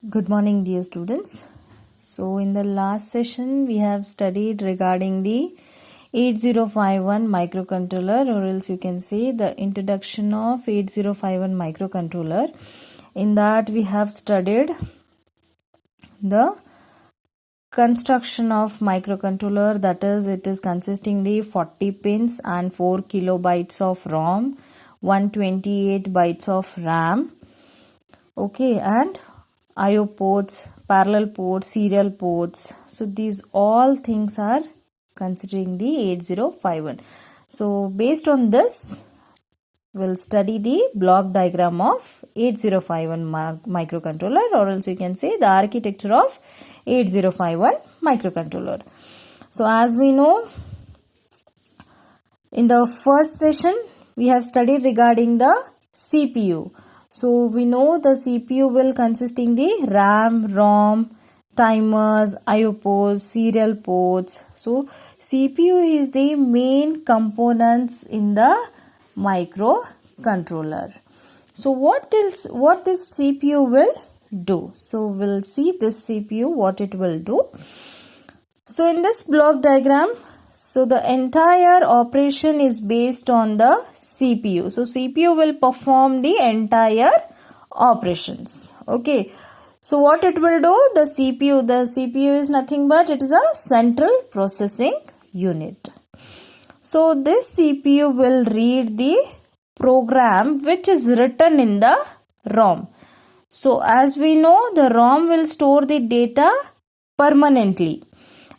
Good morning, dear students. So, in the last session, we have studied regarding the 8051 microcontroller, or else you can say the introduction of 8051 microcontroller. In that, we have studied the construction of microcontroller, that is, it is consisting the 40 pins and 4 kilobytes of ROM, 128 bytes of RAM. Okay, and IO ports, parallel ports, serial ports. So these all things are considering the 8051. So based on this, we'll study the block diagram of 8051 microcontroller, or else you can say the architecture of 8051 microcontroller. So as we know, in the first session, we have studied regarding the CPU. So we know the CPU will consisting the RAM, ROM, timers, IO ports, serial ports. So CPU is the main components in the microcontroller. So what this CPU will do? So we'll see this CPU what it will do. So in this block diagram, so the entire operation is based on the CPU. So CPU will perform the entire operations. Okay. So what it will do? The CPU is nothing but it is a central processing unit. So this CPU will read the program which is written in the ROM. So as we know, the ROM will store the data permanently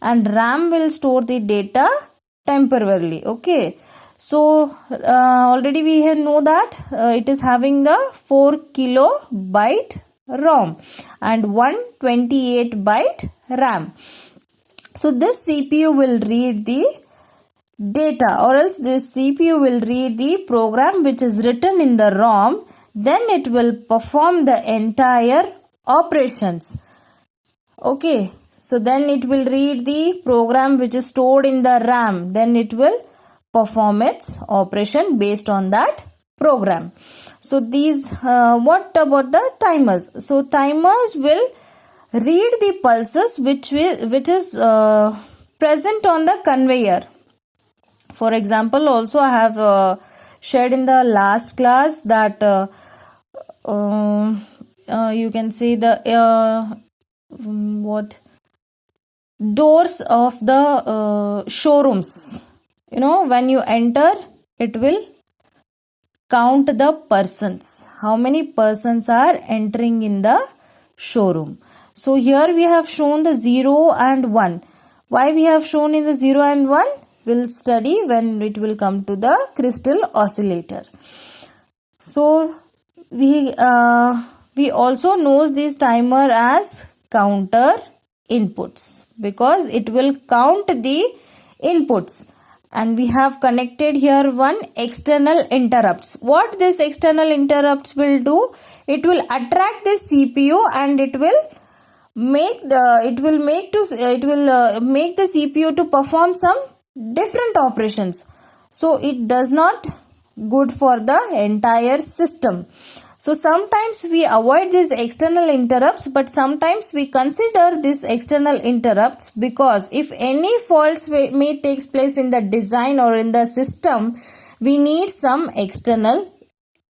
and RAM will store the data temporarily. Okay. So already we know that it is having the 4 kilobyte ROM and 128 byte RAM. So this CPU will read the data, or else this CPU will read the program which is written in the ROM. Then it will perform the entire operations. Okay. So then it will read the program which is stored in the RAM. Then it will perform its operation based on that program. So these, what about the timers? So timers will read the pulses which is present on the conveyor. For example, also I have shared in the last class that you can see the doors of the showrooms. You know, when you enter, it will count the persons. How many persons are entering in the showroom? So here we have shown the 0 and 1. Why we have shown in the 0 and 1? We'll study when it will come to the crystal oscillator. So we also knows this timer as counter inputs because it will count the inputs, and we have connected here one external interrupts. What this external interrupts will do? It will attract the CPU and it will make the CPU to perform some different operations. So it does not good for the entire system. So sometimes we avoid these external interrupts, but sometimes we consider these external interrupts because if any faults may take place in the design or in the system, we need some external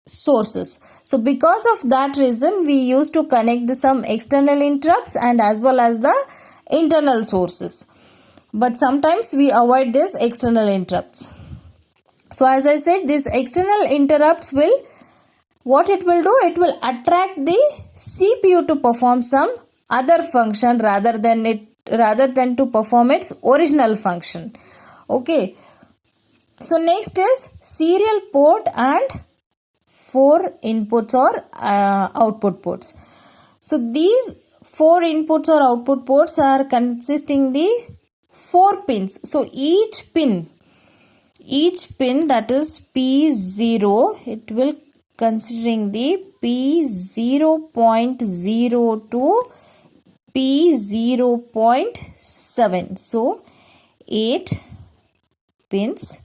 sources. So because of that reason, we used to connect some external interrupts and as well as the internal sources. But sometimes we avoid these external interrupts. So as I said, these external interrupts will, what it will do? It will attract the CPU to perform some other function rather than to perform its original function. Okay. So next is serial port and 4 inputs or output ports. So these 4 inputs or output ports are consisting the 4 pins. So each pin that is P0, it will considering the P0.0 to P0.7. So 8 pins.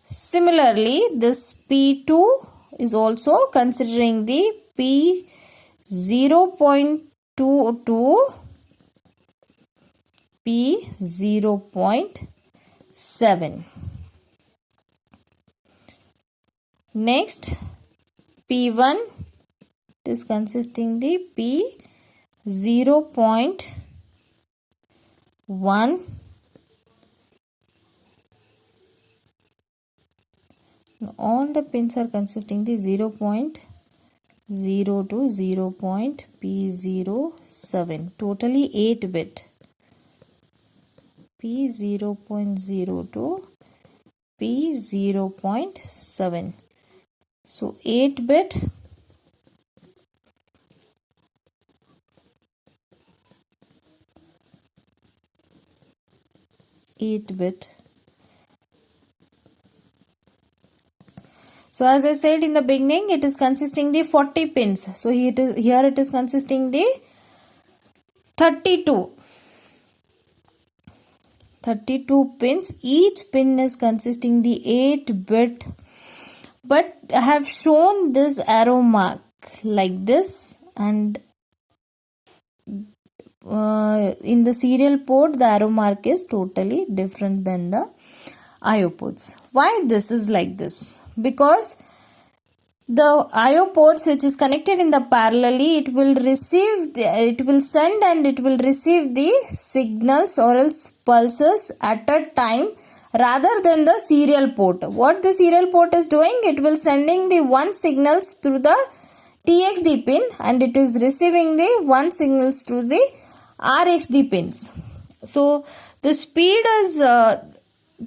Similarly, this P2 is also considering the P0.2 to P0.7. Next, P1 is consisting the P0.1. All the pins are consisting the 0.0 to 0.P07. Totally 8 bit. P0.0 to P0.7. So 8 bit. So as I said in the beginning, it is consisting the 40 pins. So here it is consisting the 32 pins. Each pin is consisting the 8 bit, but I have shown this arrow mark like this, and in the serial port the arrow mark is totally different than the IO ports. Why this is like this? Because the IO ports which is connected in the parallelly, it will send and it will receive the signals or else pulses at a time rather than the serial port. What the serial port is doing, it will sending the one signals through the TXD pin and it is receiving the one signals through the RXD pins. So the speed is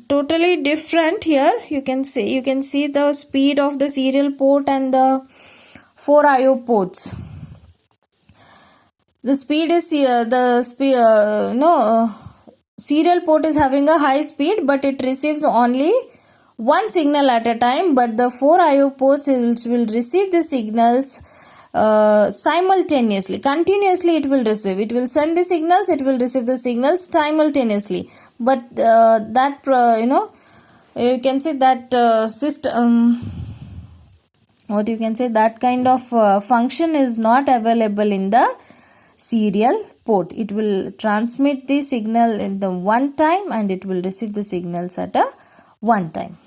totally different here. You can see the speed of the serial port and the 4 IO ports. The speed is serial port is having a high speed, but it receives only one signal at a time, but the 4 IO ports will receive the signals simultaneously, continuously. It will send the signals, it will receive the signals simultaneously, but you can say that system, what you can say, that kind of function is not available in the serial port. It will transmit the signal in the one time and it will receive the signals at a one time.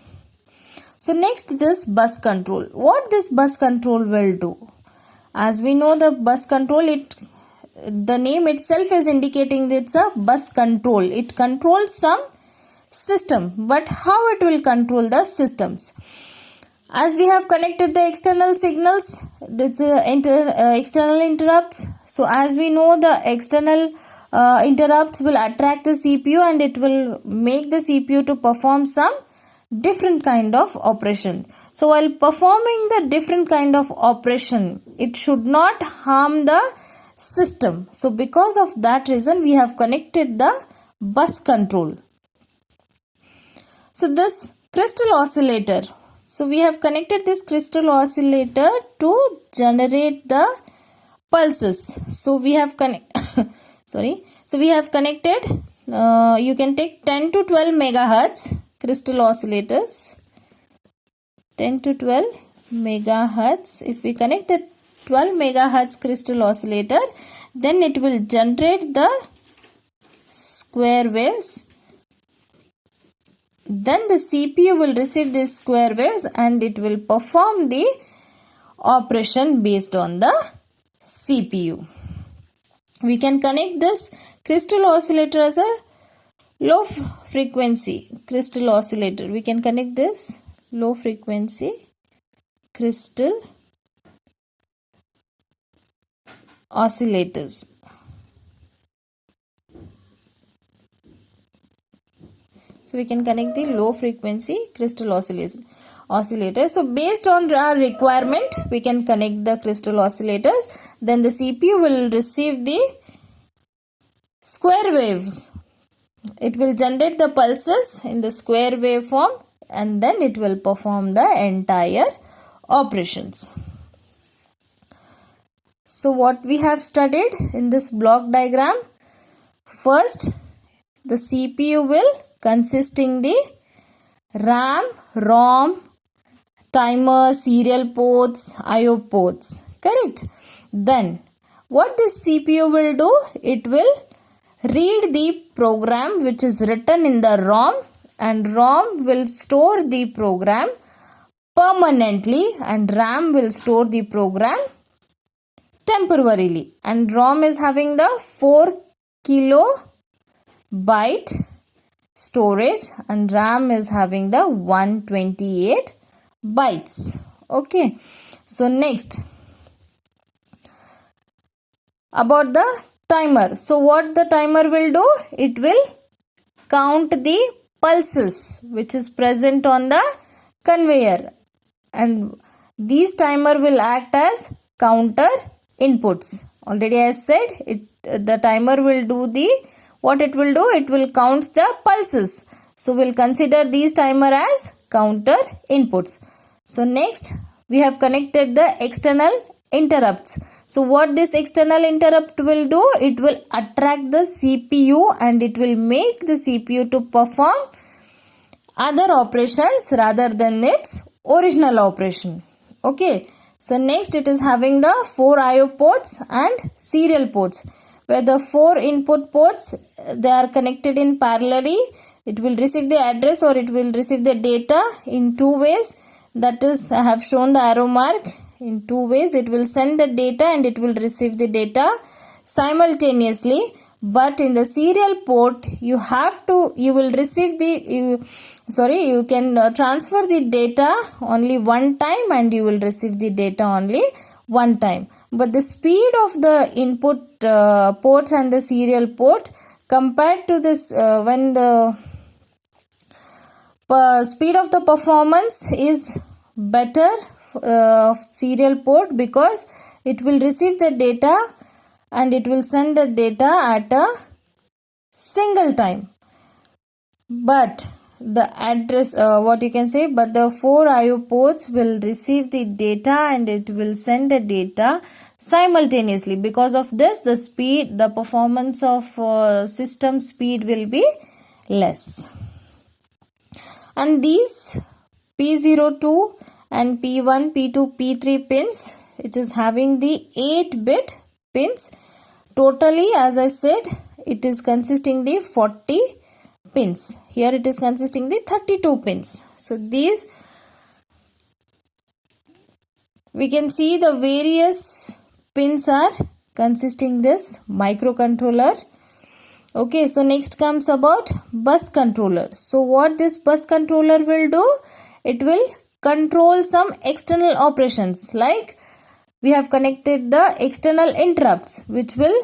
So next, this bus control. What this bus control will do? As we know, the bus control, the name itself is indicating that it's a bus control. It controls some system, but how it will control the systems? As we have connected the external signals, that's external interrupts. So as we know, the external interrupts will attract the CPU and it will make the CPU to perform some different kind of operation. So while performing the different kind of operation, it should not harm the system. So because of that reason, we have connected the bus control. So this crystal oscillator. So we have connected this crystal oscillator to generate the pulses. So we have connected. So we have connected. You can take 10 to 12 megahertz crystal oscillators. 10 to 12 megahertz. If we connect the 12 megahertz crystal oscillator, then it will generate the square waves. Then the CPU will receive these square waves and it will perform the operation based on the CPU. We can connect this crystal oscillator as a low frequency crystal oscillator. We can connect this low frequency crystal oscillators. So we can connect the low frequency crystal oscillator. So based on our requirement, we can connect the crystal oscillators. Then the CPU will receive the square waves. It will generate the pulses in the square wave form and then it will perform the entire operations. So what we have studied in this block diagram, first the CPU will consisting the RAM, ROM, timer, serial ports, IO ports. Correct? Then what this CPU will do? It will read the program which is written in the ROM, and ROM will store the program permanently and RAM will store the program temporarily. And ROM is having the 4 kilobyte storage and RAM is having the 128 bytes. Okay, so next about the timer. So what the timer will do? It will count the pulses which is present on the conveyor, and these timer will act as counter inputs. Already I said the timer will do what it will do? It will count the pulses. So we'll consider these timer as counter inputs. So next we have connected the external interrupts. So what this external interrupt will do? It will attract the CPU and it will make the CPU to perform other operations rather than its original operation. Okay. So next it is having the 4 IO ports and serial ports, where the 4 input ports, they are connected in parallelly. It will receive the address or it will receive the data in 2 ways. That is, I have shown the arrow mark. In 2 ways, it will send the data and it will receive the data simultaneously. But in the serial port, you will receive you can transfer the data only one time and you will receive the data only one time. But the speed of the input ports and the serial port compared to this, when the speed of the performance is better of serial port, because it will receive the data and it will send the data at a single time. But the address, but the 4 IO ports will receive the data and it will send the data simultaneously. Because of this, the performance of system speed will be less. And these P02 and P1, P2, P3 pins, it is having the 8-bit pins. Totally, as I said, it is consisting the 40 pins. Here it is consisting the 32 pins. So these, we can see the various pins are consisting this microcontroller. Okay, so next comes about bus controller. So what this bus controller will do? It will control some external operations, like we have connected the external interrupts which will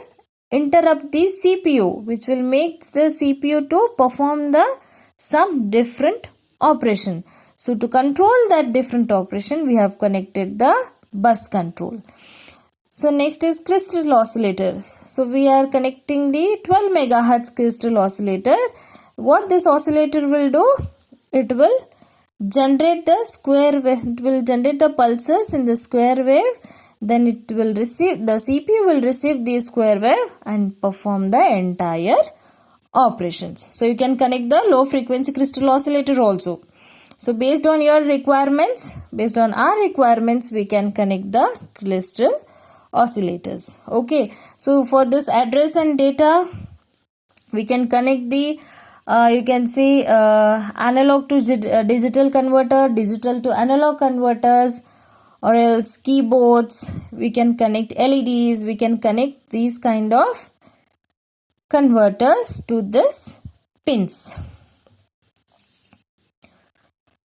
interrupt the CPU, which will make the CPU to perform some different operation. So to control that different operation, we have connected the bus control. So next is crystal oscillator. So we are connecting the 12 megahertz crystal oscillator. What this oscillator will do? It will generate the square wave. It will generate the pulses in the square wave. Then the CPU will receive the square wave and perform the entire operations. So you can connect the low frequency crystal oscillator also. So based on your requirements, based on our requirements, we can connect the crystal oscillators. Okay. So for this address and data, we can connect the analog to digital converter, digital to analog converters, or else keyboards. We can connect LEDs. We can connect these kind of converters to this pins.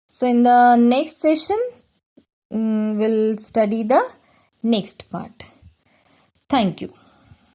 So in the next session, we'll study the next part. Thank you.